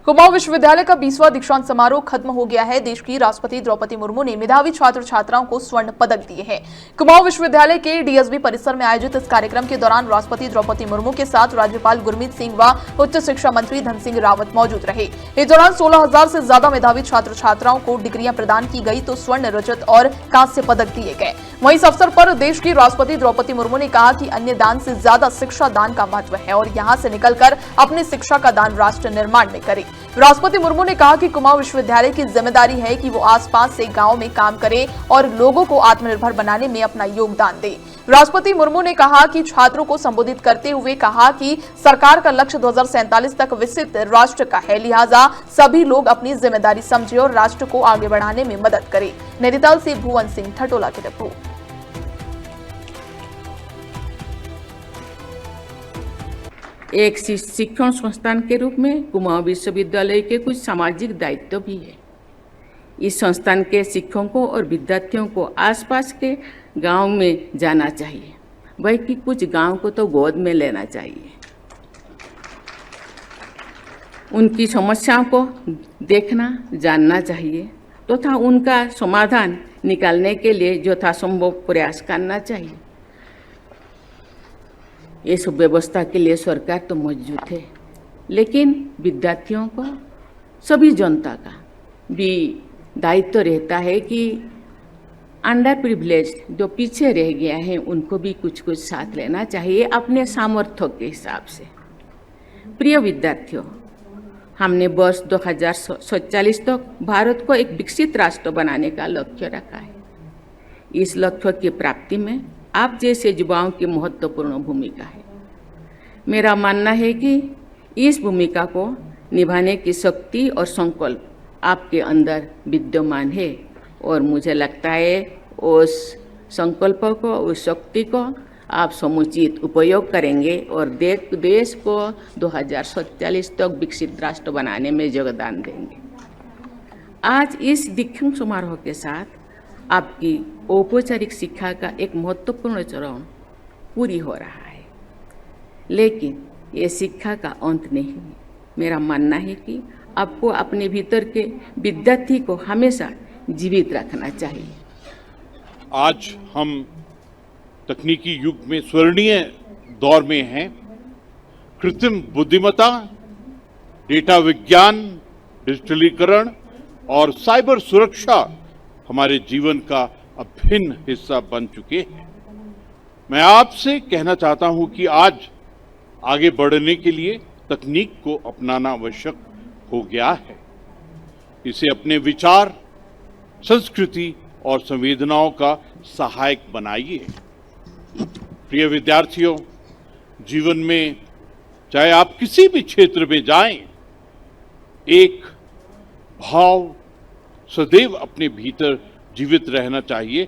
कुमाऊं विश्वविद्यालय का 20वां दीक्षांत समारोह खत्म हो गया है। देश की राष्ट्रपति द्रौपदी मुर्मू ने मेधावी छात्र छात्राओं को स्वर्ण पदक दिए हैं। कुमाऊं विश्वविद्यालय के डीएसबी परिसर में आयोजित इस कार्यक्रम के दौरान राष्ट्रपति द्रौपदी मुर्मू के साथ राज्यपाल गुरमीत सिंह व उच्च शिक्षा मंत्री धन सिंह रावत मौजूद रहे। इस दौरान 16,000 से ज्यादा मेधावी छात्र छात्राओं को डिग्रियां प्रदान की गई तो स्वर्ण, रजत और कांस्य पदक दिए गए। वहीं इस अवसर पर देश की राष्ट्रपति द्रौपदी मुर्मू ने कहा कि अन्य दान से ज्यादा शिक्षा दान का महत्व है और यहां से निकलकर अपनी शिक्षा का दान राष्ट्र निर्माण में करे। राष्ट्रपति मुर्मू ने कहा कि कुमाऊं विश्वविद्यालय की जिम्मेदारी है कि वो आसपास से गांव में काम करे और लोगों को आत्मनिर्भर बनाने में अपना योगदान दे। राष्ट्रपति मुर्मू ने कहा कि छात्रों को संबोधित करते हुए कहा कि सरकार का लक्ष्य 2047 तक विकसित राष्ट्र का है, लिहाजा सभी लोग अपनी जिम्मेदारी समझे और राष्ट्र को आगे बढ़ाने में मदद करें। नैनीताल से भुवन सिंह ठटोला की रिपोर्ट। एक शिक्षण संस्थान के रूप में कुमाऊं विश्वविद्यालय के कुछ सामाजिक दायित्व भी है। इस संस्थान के शिक्षकों और विद्यार्थियों को आसपास के गांव में जाना चाहिए, वही कि कुछ गांव को तो गोद में लेना चाहिए। उनकी समस्याओं को देखना जानना चाहिए तथा उनका समाधान निकालने के लिए यथासंभव प्रयास करना चाहिए। ये सब व्यवस्था के लिए सरकार तो मौजूद है, लेकिन विद्यार्थियों को, सभी जनता का भी दायित्व रहता है कि अंडर प्रिविलेज जो पीछे रह गया है उनको भी कुछ साथ लेना चाहिए अपने सामर्थ्य के हिसाब से। प्रिय विद्यार्थियों, हमने वर्ष 2047 तक भारत को एक विकसित राष्ट्र बनाने का लक्ष्य रखा है। इस लक्ष्य की प्राप्ति में आप जैसे युवाओं की महत्वपूर्ण भूमिका है। मेरा मानना है कि इस भूमिका को निभाने की शक्ति और संकल्प आपके अंदर विद्यमान है और मुझे लगता है उस संकल्प को, उस शक्ति को आप समुचित उपयोग करेंगे और देश को 2047 तक विकसित राष्ट्र बनाने में योगदान देंगे। आज इस दीक्षांत समारोह के साथ आपकी औपचारिक शिक्षा का एक महत्वपूर्ण चरण पूरी हो रहा है, लेकिन ये शिक्षा का अंत नहीं है। मेरा मानना है कि आपको अपने भीतर के विद्यार्थी को हमेशा जीवित रखना चाहिए। आज हम तकनीकी युग में स्वर्णीय दौर में हैं। कृत्रिम बुद्धिमत्ता, डेटा विज्ञान, डिजिटलीकरण और साइबर सुरक्षा हमारे जीवन का अभिन्न हिस्सा बन चुके हैं। मैं आपसे कहना चाहता हूं कि आज आगे बढ़ने के लिए तकनीक को अपनाना आवश्यक हो गया है। इसे अपने विचार, संस्कृति और संवेदनाओं का सहायक बनाइए। प्रिय विद्यार्थियों, जीवन में चाहे आप किसी भी क्षेत्र में जाएं, एक भाव सदैव अपने भीतर जीवित रहना चाहिए